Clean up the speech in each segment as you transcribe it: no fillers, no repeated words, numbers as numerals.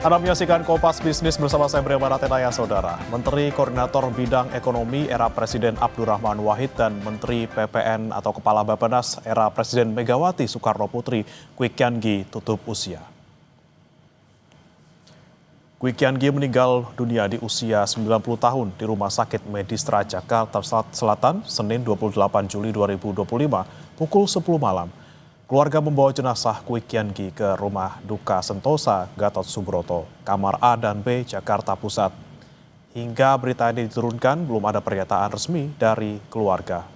Anda menyaksikan Kompas Bisnis bersama saya Bria Maratenaya, Saudara. Menteri Koordinator Bidang Ekonomi era Presiden Abdurrahman Wahid dan Menteri PPN atau Kepala Bappenas era Presiden Megawati Soekarno Putri, Kwi Kian Gi, tutup usia. Kwi Kian Gi meninggal dunia di usia 90 tahun di Rumah Sakit Medistra Jakarta Selatan, Senin 28 Juli 2025, pukul 10 malam. Keluarga membawa jenazah Kwi Kian Gi ke rumah duka Sentosa, Gatot Subroto, kamar A dan B, Jakarta Pusat. Hingga berita ini diturunkan, belum ada pernyataan resmi dari keluarga.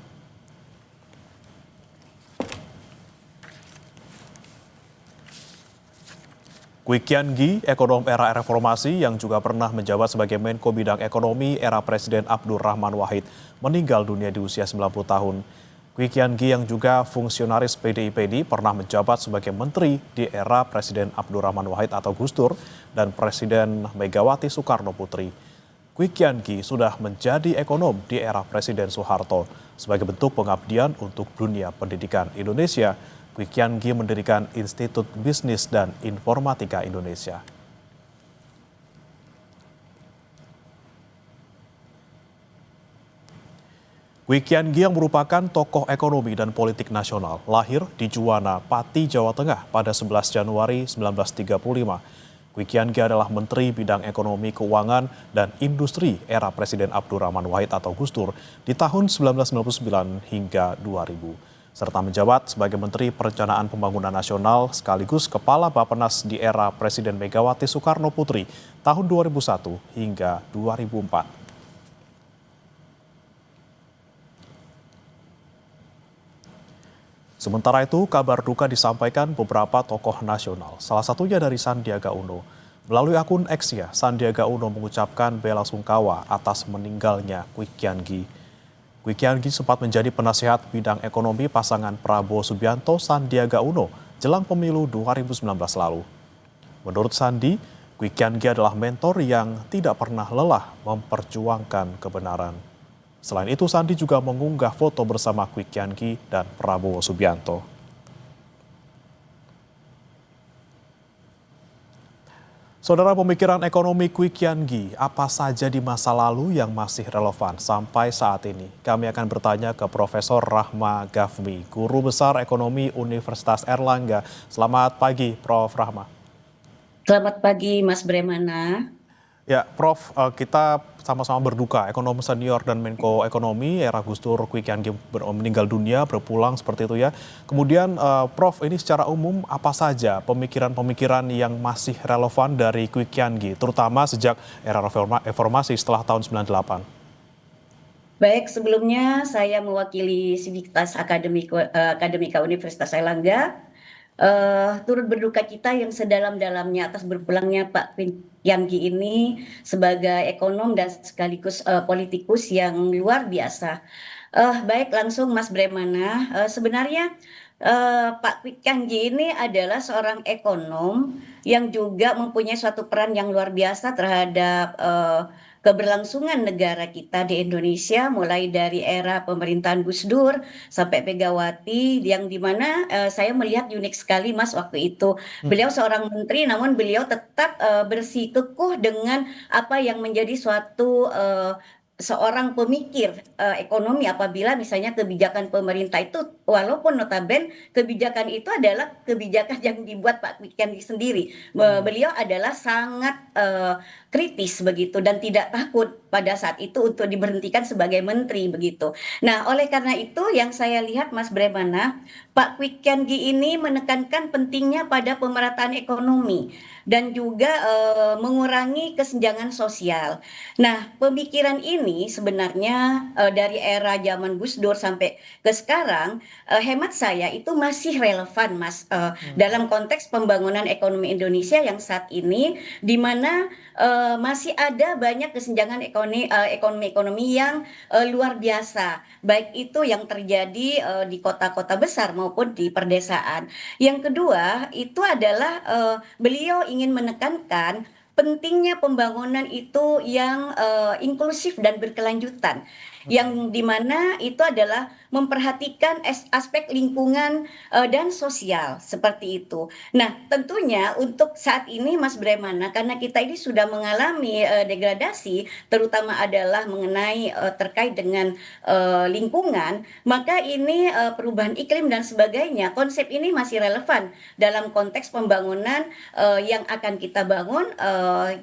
Kwi Kian Gi, ekonom era reformasi yang juga pernah menjabat sebagai Menko Bidang Ekonomi era Presiden Abdurrahman Wahid, meninggal dunia di usia 90 tahun. Kwi Kian Gi yang juga fungsionaris PDIPD pernah menjabat sebagai menteri di era Presiden Abdurrahman Wahid atau Gus Dur dan Presiden Megawati Soekarno Putri. Kwi Kian Gi sudah menjadi ekonom di era Presiden Soeharto. Sebagai bentuk pengabdian untuk dunia pendidikan Indonesia, Kwi Kian Gi mendirikan Institut Bisnis dan Informatika Indonesia. Kwi Kian Gi yang merupakan tokoh ekonomi dan politik nasional, lahir di Juwana, Pati, Jawa Tengah pada 11 Januari 1935. Kwi Kian Gi adalah Menteri Bidang Ekonomi, Keuangan, dan Industri era Presiden Abdurrahman Wahid atau Gus Dur di tahun 1999 hingga 2000, serta menjabat sebagai Menteri Perencanaan Pembangunan Nasional sekaligus Kepala Bappenas di era Presiden Megawati Soekarno Putri tahun 2001 hingga 2004. Sementara itu, kabar duka disampaikan beberapa tokoh nasional, salah satunya dari Sandiaga Uno. Melalui akun X-nya, Sandiaga Uno mengucapkan bela sungkawa atas meninggalnya Kwi Kian Gi. Kwi Kian Gi sempat menjadi penasihat bidang ekonomi pasangan Prabowo Subianto Sandiaga Uno jelang pemilu 2019 lalu. Menurut Sandi, Kwi Kian Gi adalah mentor yang tidak pernah lelah memperjuangkan kebenaran. Selain itu, Sandi juga mengunggah foto bersama Kwi Kian Gi dan Prabowo Subianto. Saudara, pemikiran ekonomi Kwi Kian Gi apa saja di masa lalu yang masih relevan sampai saat ini? Kami akan bertanya ke Profesor Rahma Gafmi, Guru Besar Ekonomi Universitas Airlangga. Selamat pagi, Prof. Rahma. Selamat pagi, Mas Bremana. Ya, Prof, kita sama-sama berduka. Ekonom senior dan Menko Ekonomi era Gus Dur, Kwi Kian Gi meninggal dunia, berpulang seperti itu ya. Kemudian, Prof, ini secara umum apa saja pemikiran-pemikiran yang masih relevan dari Kwi Kian Gi, terutama sejak era reformasi setelah tahun 98? Baik, sebelumnya saya mewakili Sivitas Akademika Universitas Airlangga. Turut berduka kita yang sedalam-dalamnya atas berpulangnya Pak Kwi Kian Gi ini sebagai ekonom dan sekaligus politikus yang luar biasa. Baik, langsung Mas Bremana. Sebenarnya Pak Kwi Kian Gi ini adalah seorang ekonom yang juga mempunyai suatu peran yang luar biasa terhadap keberlangsungan negara kita di Indonesia, mulai dari era pemerintahan Gus Dur sampai Megawati, yang dimana saya melihat unik sekali Mas waktu itu. Beliau seorang menteri, namun beliau tetap bersikukuh dengan apa yang menjadi suatu seorang pemikir ekonomi, apabila misalnya kebijakan pemerintah itu, walaupun notaben kebijakan itu adalah kebijakan yang dibuat Pak Kwi Kian Gi sendiri. Beliau adalah sangat kritis begitu dan tidak takut pada saat itu untuk diberhentikan sebagai menteri begitu. Nah, oleh karena itu yang saya lihat Mas Bremana, Pak Kwi Kian Gi ini menekankan pentingnya pada pemerataan ekonomi dan juga mengurangi kesenjangan sosial. Nah, pemikiran ini sebenarnya dari era zaman Gus Dur sampai ke sekarang, hemat saya itu masih relevan, Mas, dalam konteks pembangunan ekonomi Indonesia yang saat ini, di mana masih ada banyak kesenjangan ekonomi yang luar biasa, baik itu yang terjadi di kota-kota besar maupun di perdesaan. Yang kedua, itu adalah beliau ingin menekankan pentingnya pembangunan itu yang inklusif dan berkelanjutan, yang dimana itu adalah memperhatikan aspek lingkungan dan sosial seperti itu. Nah, tentunya untuk saat ini Mas Bremana, karena kita ini sudah mengalami degradasi, terutama adalah mengenai terkait dengan lingkungan, maka ini perubahan iklim dan sebagainya, konsep ini masih relevan dalam konteks pembangunan yang akan kita bangun,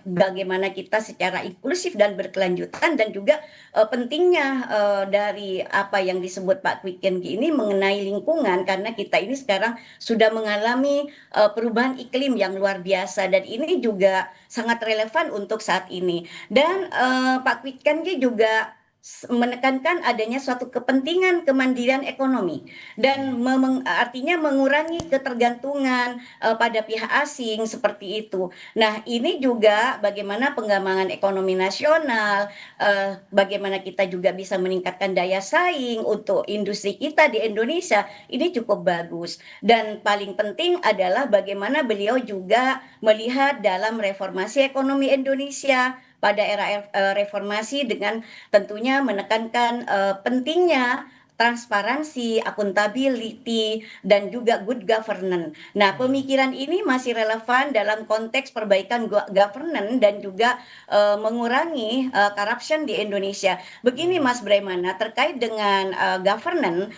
bagaimana kita secara inklusif dan berkelanjutan, dan juga pentingnya dari apa yang disebut Pak Kwikenki ini mengenai lingkungan, karena kita ini sekarang sudah mengalami perubahan iklim yang luar biasa, dan ini juga sangat relevan untuk saat ini. Dan Pak Kwikenki juga menekankan adanya suatu kepentingan kemandirian ekonomi dan artinya mengurangi ketergantungan pada pihak asing seperti itu. Nah, ini juga bagaimana pengembangan ekonomi nasional, bagaimana kita juga bisa meningkatkan daya saing untuk industri kita di Indonesia, ini cukup bagus. Dan paling penting adalah bagaimana beliau juga melihat dalam reformasi ekonomi Indonesia pada era reformasi dengan tentunya menekankan pentingnya transparansi, akuntability, dan juga good governance. Nah, pemikiran ini masih relevan dalam konteks perbaikan governance dan juga mengurangi corruption di Indonesia. Begini Mas Bremana, terkait dengan governance,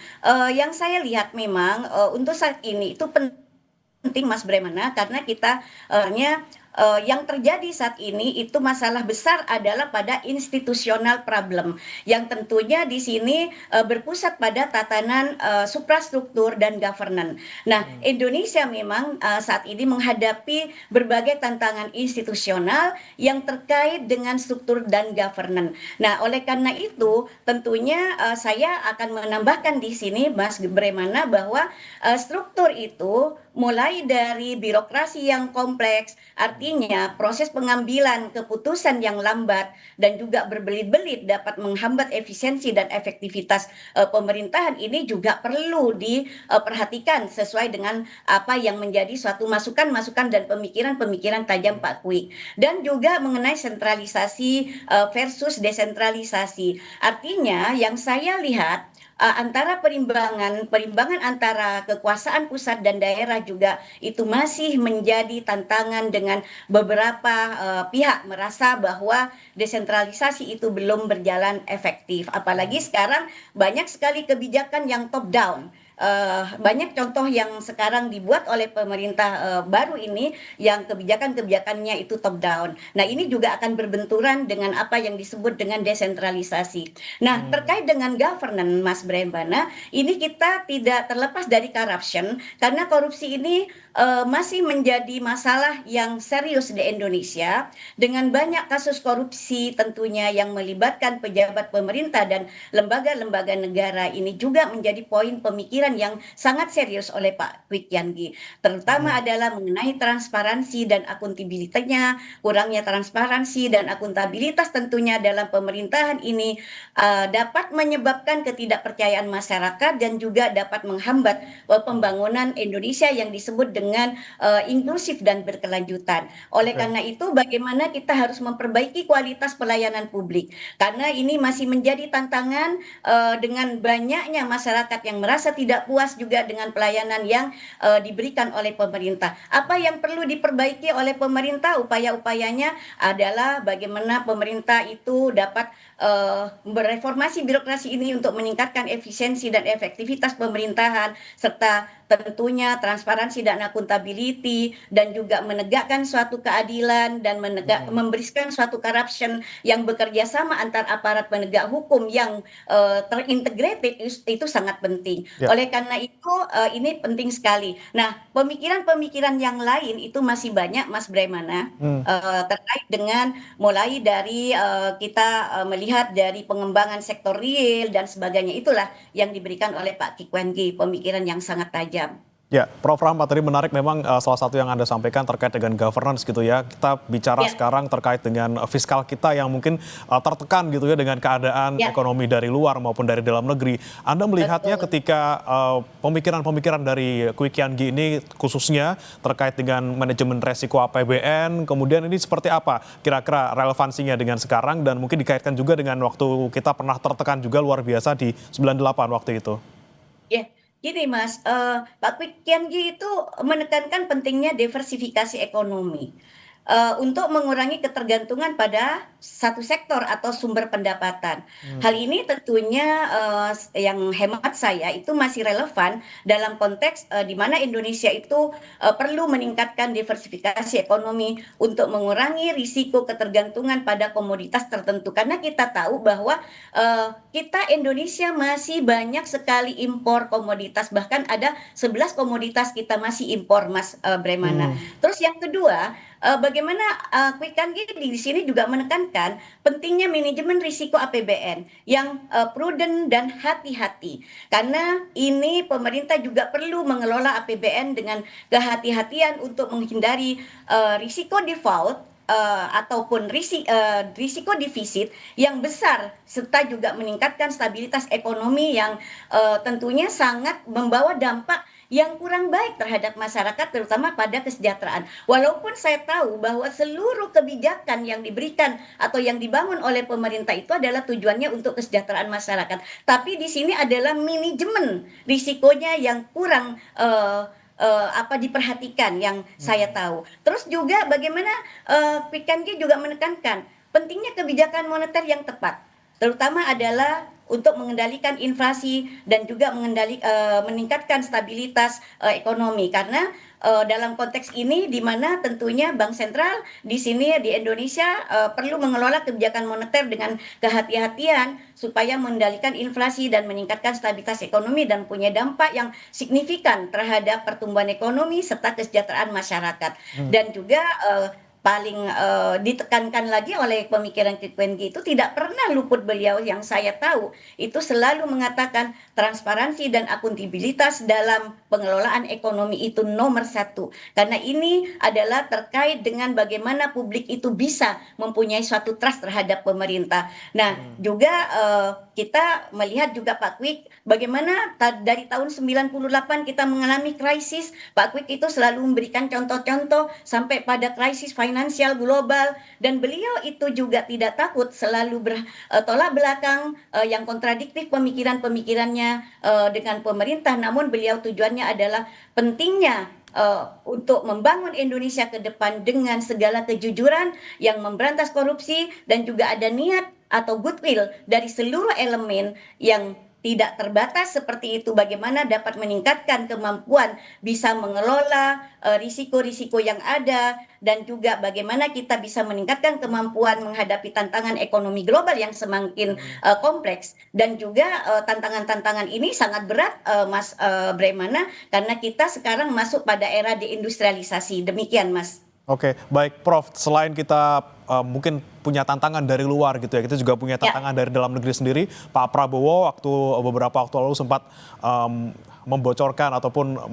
yang saya lihat memang untuk saat ini itu penting Mas Bremana, karena kita yang terjadi saat ini itu masalah besar adalah pada institusional problem yang tentunya di sini berpusat pada tatanan suprastruktur dan governance. Nah, Indonesia memang saat ini menghadapi berbagai tantangan institusional yang terkait dengan struktur dan governance. Nah, oleh karena itu tentunya saya akan menambahkan di sini Mas Bremana bahwa struktur itu mulai dari birokrasi yang kompleks, artinya proses pengambilan keputusan yang lambat dan juga berbelit-belit dapat menghambat efisiensi dan efektivitas pemerintahan, ini juga perlu diperhatikan sesuai dengan apa yang menjadi suatu masukan-masukan dan pemikiran-pemikiran tajam Pak Kwi. Dan juga mengenai sentralisasi versus desentralisasi. Artinya yang saya lihat antara perimbangan antara kekuasaan pusat dan daerah juga itu masih menjadi tantangan dengan beberapa pihak merasa bahwa desentralisasi itu belum berjalan efektif. Apalagi sekarang banyak sekali kebijakan yang top down. Banyak contoh yang sekarang dibuat oleh pemerintah baru ini yang kebijakan-kebijakannya itu top down. Nah, ini juga akan berbenturan dengan apa yang disebut dengan desentralisasi. Nah, terkait dengan governance, Mas Brembana, ini kita tidak terlepas dari corruption, karena korupsi ini masih menjadi masalah yang serius di Indonesia, dengan banyak kasus korupsi tentunya yang melibatkan pejabat pemerintah dan lembaga-lembaga negara. Ini juga menjadi poin pemikiran yang sangat serius oleh Pak Kwikenki, terutama adalah mengenai transparansi dan akuntabilitasnya. Kurangnya transparansi dan akuntabilitas tentunya dalam pemerintahan ini dapat menyebabkan ketidakpercayaan masyarakat dan juga dapat menghambat pembangunan Indonesia yang disebut dengan inklusif dan berkelanjutan. Oleh karena itu, bagaimana kita harus memperbaiki kualitas pelayanan publik, karena ini masih menjadi tantangan dengan banyaknya masyarakat yang merasa tidak puas juga dengan pelayanan yang diberikan oleh pemerintah. Apa yang perlu diperbaiki oleh pemerintah? Upaya-upayanya adalah bagaimana pemerintah itu dapat mereformasi birokrasi ini untuk meningkatkan efisiensi dan efektivitas pemerintahan, serta tentunya transparansi dan akuntability, dan juga menegakkan suatu keadilan dan memberikan suatu corruption yang bekerja sama antar aparat penegak hukum yang terintegrated, itu sangat penting. Ya. Oleh karena itu ini penting sekali. Nah, pemikiran-pemikiran yang lain itu masih banyak Mas Bremana, terkait dengan mulai dari kita melihat dari pengembangan sektor real dan sebagainya, itulah yang diberikan oleh Pak Kwikenki, pemikiran yang sangat tajam. Ya, Prof. Rahmat tadi menarik memang salah satu yang Anda sampaikan terkait dengan governance gitu ya. Kita bicara Ya, sekarang terkait dengan fiskal kita yang mungkin tertekan gitu ya dengan keadaan ya, ekonomi dari luar maupun dari dalam negeri. Anda melihatnya betul. ketika pemikiran-pemikiran dari Kwi Kian Gi ini khususnya terkait dengan manajemen resiko APBN, kemudian ini seperti apa kira-kira relevansinya dengan sekarang dan mungkin dikaitkan juga dengan waktu kita pernah tertekan juga luar biasa di 98 waktu itu. Ya, gini Mas, Pak Kwi Kian Gi itu menekankan pentingnya diversifikasi ekonomi, untuk mengurangi ketergantungan pada satu sektor atau sumber pendapatan. Hmm. Hal ini tentunya, yang hemat saya itu masih relevan dalam konteks, di mana Indonesia itu, perlu meningkatkan diversifikasi ekonomi untuk mengurangi risiko ketergantungan pada komoditas tertentu. Karena kita tahu bahwa kita Indonesia masih banyak sekali impor komoditas, bahkan ada 11 komoditas kita masih impor, Mas, Bremana. Hmm. Terus yang kedua, bagaimana, Quick Count di sini juga menekankan pentingnya manajemen risiko APBN yang, prudent dan hati-hati. Karena ini pemerintah juga perlu mengelola APBN dengan kehati-hatian untuk menghindari, risiko default, ataupun risiko defisit yang besar serta juga meningkatkan stabilitas ekonomi yang, tentunya sangat membawa dampak yang kurang baik terhadap masyarakat terutama pada kesejahteraan. Walaupun saya tahu bahwa seluruh kebijakan yang diberikan atau yang dibangun oleh pemerintah itu adalah tujuannya untuk kesejahteraan masyarakat, tapi di sini adalah manajemen risikonya yang kurang, diperhatikan yang saya Hmm. tahu. Terus juga bagaimana, Pikangi juga menekankan pentingnya kebijakan moneter yang tepat, terutama adalah untuk mengendalikan inflasi dan juga meningkatkan stabilitas, ekonomi. Karena, dalam konteks ini di mana tentunya bank sentral di sini di Indonesia, perlu mengelola kebijakan moneter dengan kehati-hatian supaya mengendalikan inflasi dan meningkatkan stabilitas ekonomi dan punya dampak yang signifikan terhadap pertumbuhan ekonomi serta kesejahteraan masyarakat. Hmm. Dan juga, paling, ditekankan lagi oleh pemikiran Kipwenggi itu tidak pernah luput beliau yang saya tahu, itu selalu mengatakan transparansi dan akuntabilitas dalam pengelolaan ekonomi itu nomor satu. Karena ini adalah terkait dengan bagaimana publik itu bisa mempunyai suatu trust terhadap pemerintah. Nah, Hmm. juga, kita melihat juga Pak Kwik, bagaimana dari tahun 98 kita mengalami krisis, Pak Kwik itu selalu memberikan contoh-contoh sampai pada krisis finansial global dan beliau itu juga tidak takut selalu tolak belakang, yang kontradiktif pemikiran-pemikirannya, dengan pemerintah, namun beliau tujuannya adalah pentingnya, untuk membangun Indonesia ke depan dengan segala kejujuran yang memberantas korupsi dan juga ada niat atau goodwill dari seluruh elemen yang tidak terbatas seperti itu, bagaimana dapat meningkatkan kemampuan bisa mengelola, risiko-risiko yang ada dan juga bagaimana kita bisa meningkatkan kemampuan menghadapi tantangan ekonomi global yang semakin, Hmm. kompleks dan juga, tantangan-tantangan ini sangat berat, Mas, Bremana, karena kita sekarang masuk pada era deindustrialisasi. Demikian, Mas. Oke, baik Prof. Selain kita mungkin punya tantangan dari luar gitu ya, kita juga punya Ya, tantangan dari dalam negeri sendiri. Pak Prabowo beberapa waktu lalu sempat membocorkan ataupun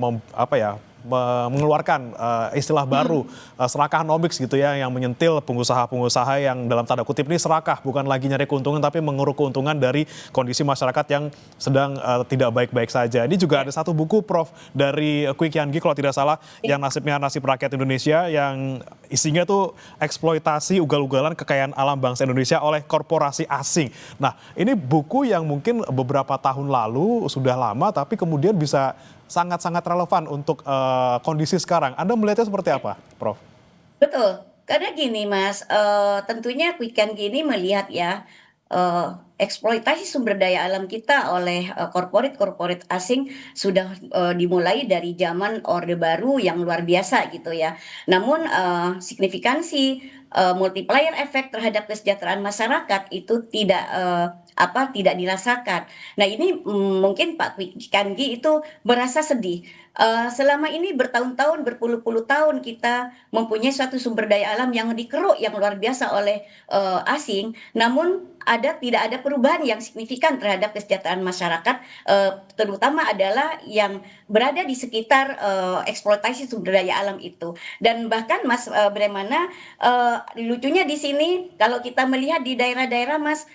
mengeluarkan istilah baru serakanomics gitu ya, yang menyentil pengusaha-pengusaha yang dalam tanda kutip ini serakah, bukan lagi nyari keuntungan tapi menguruk keuntungan dari kondisi masyarakat yang sedang tidak baik-baik saja. Ini juga ada satu buku Prof dari Kwi Kian Gi kalau tidak salah, yang nasibnya nasib rakyat Indonesia, yang isinya tuh eksploitasi ugal-ugalan kekayaan alam bangsa Indonesia oleh korporasi asing. Nah, ini buku yang mungkin beberapa tahun lalu sudah lama tapi kemudian bisa sangat-sangat relevan untuk kondisi sekarang. Anda melihatnya seperti apa, Prof? betul. Karena gini Mas, tentunya Quick gini melihat ya, eksploitasi sumber daya alam kita oleh, korporat-korporat asing sudah, dimulai dari zaman Orde Baru yang luar biasa gitu ya. Namun, signifikansi, multiplier effect terhadap kesejahteraan masyarakat itu tidak dirasakan. Nah ini, mungkin Pak Quick itu merasa sedih, selama ini bertahun-tahun, berpuluh-puluh tahun kita mempunyai suatu sumber daya alam yang dikeruk yang luar biasa oleh, asing, namun tidak ada perubahan yang signifikan terhadap kesejahteraan masyarakat, terutama adalah yang berada di sekitar eksploitasi sumber daya alam itu. Dan bahkan Mas Bremana, lucunya di sini kalau kita melihat di daerah-daerah Mas,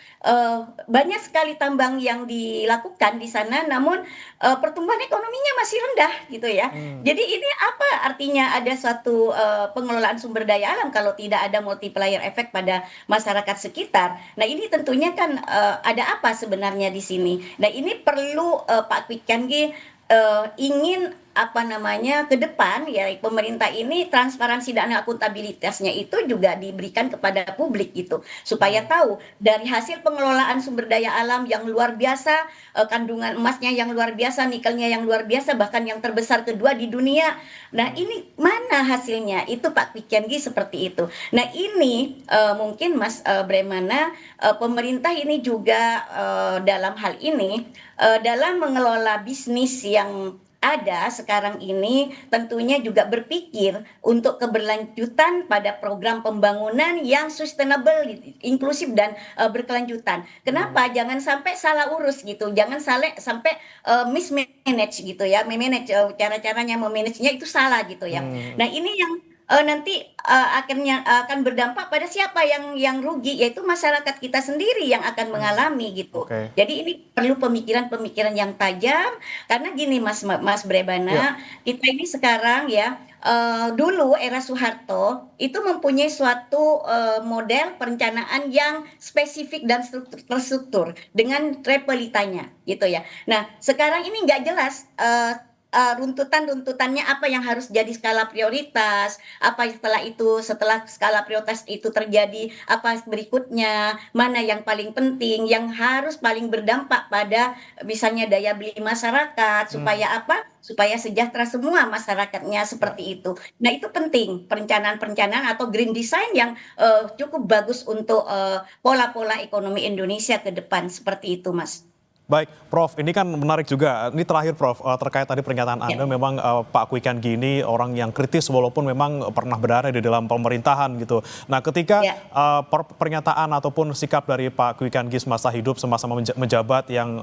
banyak sekali tambang yang dilakukan di sana, namun pertumbuhan ekonominya masih rendah gitu ya. Hmm. Jadi ini apa artinya ada suatu pengelolaan sumber daya alam kalau tidak ada multiplier effect pada masyarakat sekitar. Nah, ini tentunya kan ada apa sebenarnya di sini. Nah, ini perlu Pak Kwik Kian ingin apa namanya ke depan ya pemerintah ini transparansi dan akuntabilitasnya itu juga diberikan kepada publik gitu supaya Hmm. tahu dari hasil pengelolaan sumber daya alam yang luar biasa, kandungan emasnya yang luar biasa, nikelnya yang luar biasa, bahkan yang terbesar kedua di dunia. Nah, Hmm. ini mana hasilnya? Itu Pak Pikenggi seperti itu. Nah, ini mungkin Mas Bremana, pemerintah ini juga dalam hal ini dalam mengelola bisnis yang ada sekarang ini tentunya juga berpikir untuk keberlanjutan pada program pembangunan yang sustainable, inklusif dan berkelanjutan. Hmm. Kenapa? Jangan sampai salah urus gitu, jangan sampai mismanage gitu ya, memanage cara-caranya memanagenya itu salah gitu ya. Hmm. Nah ini yang nanti akhirnya akan berdampak pada siapa yang rugi, yaitu masyarakat kita sendiri yang akan Hmm. mengalami gitu. Oke. Jadi ini perlu pemikiran-pemikiran yang tajam karena gini Mas Ya. Brebana, kita ini sekarang ya dulu era Soeharto itu mempunyai suatu model perencanaan yang spesifik dan terstruktur dengan repelitanya gitu ya. Nah, sekarang ini nggak jelas runtutannya apa yang harus jadi skala prioritas, apa setelah skala prioritas itu terjadi, apa berikutnya, mana yang paling penting, yang harus paling berdampak pada misalnya daya beli masyarakat, Hmm. supaya apa? Supaya sejahtera semua masyarakatnya Ya. seperti itu. Nah, itu penting perencanaan-perencanaan atau green design yang cukup bagus untuk pola-pola ekonomi Indonesia ke depan seperti itu, Mas. Baik, Prof, ini kan menarik juga. Ini terakhir, Prof, terkait tadi pernyataan Ya, Anda, memang Pak Kwik Kian ini orang yang kritis walaupun memang pernah berada di dalam pemerintahan gitu. Nah, ketika ya. pernyataan ataupun sikap dari Pak Kwik Kian semasa hidup, semasa menjabat yang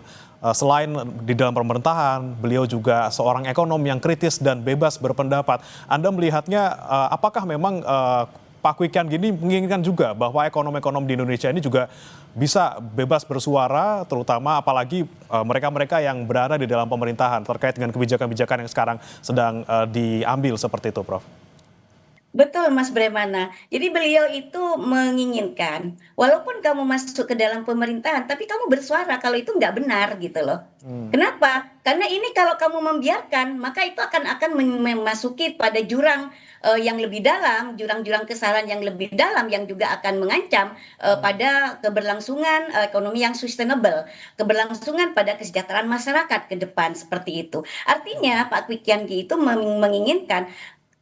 selain di dalam pemerintahan, beliau juga seorang ekonom yang kritis dan bebas berpendapat. Anda melihatnya apakah memang Pak Kwik Kian gini menginginkan juga bahwa ekonom-ekonom di Indonesia ini juga bisa bebas bersuara, terutama apalagi mereka-mereka yang berada di dalam pemerintahan terkait dengan kebijakan-kebijakan yang sekarang sedang diambil seperti itu, Prof. Betul Mas Bremana. Jadi beliau itu menginginkan, walaupun kamu masuk ke dalam pemerintahan, tapi kamu bersuara kalau itu nggak benar gitu loh. Hmm. Kenapa? Karena ini kalau kamu membiarkan, maka itu akan memasuki pada jurang yang lebih dalam, jurang-jurang kesalahan yang lebih dalam, yang juga akan mengancam Hmm. pada keberlangsungan ekonomi yang sustainable, keberlangsungan pada kesejahteraan masyarakat ke depan seperti itu. Artinya Pak Kwi Kian Gi itu menginginkan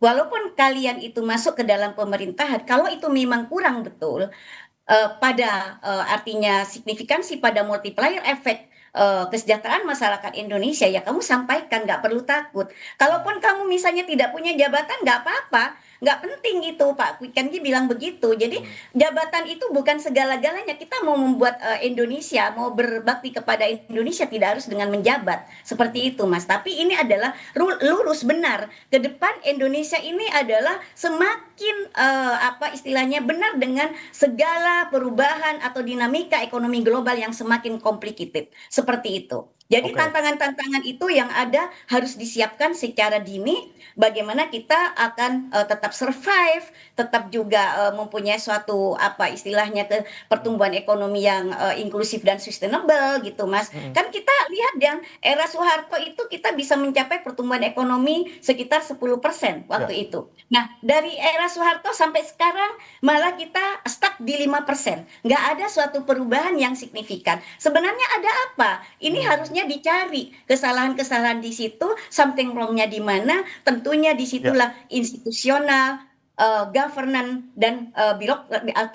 walaupun kalian itu masuk ke dalam pemerintahan, kalau itu memang kurang betul, pada artinya signifikansi pada multiplier efek kesejahteraan masyarakat Indonesia, ya kamu sampaikan, nggak perlu takut. Kalaupun kamu misalnya tidak punya jabatan, nggak apa-apa, nggak penting itu Pak Kwikengi bilang begitu. Jadi Hmm. jabatan itu bukan segala-galanya. Kita mau membuat Indonesia, mau berbakti kepada Indonesia tidak harus dengan menjabat seperti itu, Mas. Tapi ini adalah lurus benar. Ke depan Indonesia ini adalah semakin apa istilahnya benar dengan segala perubahan atau dinamika ekonomi global yang semakin complicated seperti itu. Jadi Oke. tantangan-tantangan itu yang ada harus disiapkan secara dini bagaimana kita akan tetap survive, tetap juga mempunyai suatu apa istilahnya ke pertumbuhan ekonomi yang inklusif dan sustainable gitu Mas. Hmm. Kan kita lihat yang era Soeharto itu kita bisa mencapai pertumbuhan ekonomi sekitar 10% Ya. waktu itu. Nah, dari era Soeharto sampai sekarang malah kita stuck di 5%. Nggak ada suatu perubahan yang signifikan. Sebenarnya ada apa? Ini Hmm. harusnya dicari kesalahan-kesalahan di situ, something wrong-nya di mana, tentunya Ya. disitulah institusional, governance dan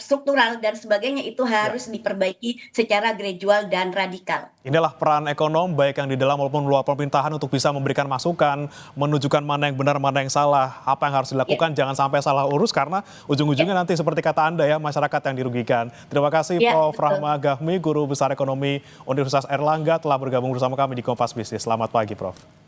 struktural dan sebagainya itu harus diperbaiki secara gradual dan radikal. Inilah peran ekonom baik yang di dalam maupun luar pemerintahan untuk bisa memberikan masukan, menunjukkan mana yang benar, mana yang salah, apa yang harus dilakukan, jangan sampai salah urus karena ujung-ujungnya nanti seperti kata Anda ya, masyarakat yang dirugikan. Terima kasih Prof. Rahma Gahmi, Guru Besar Ekonomi Universitas Airlangga telah bergabung bersama kami di Kompas Bisnis. Selamat pagi Prof.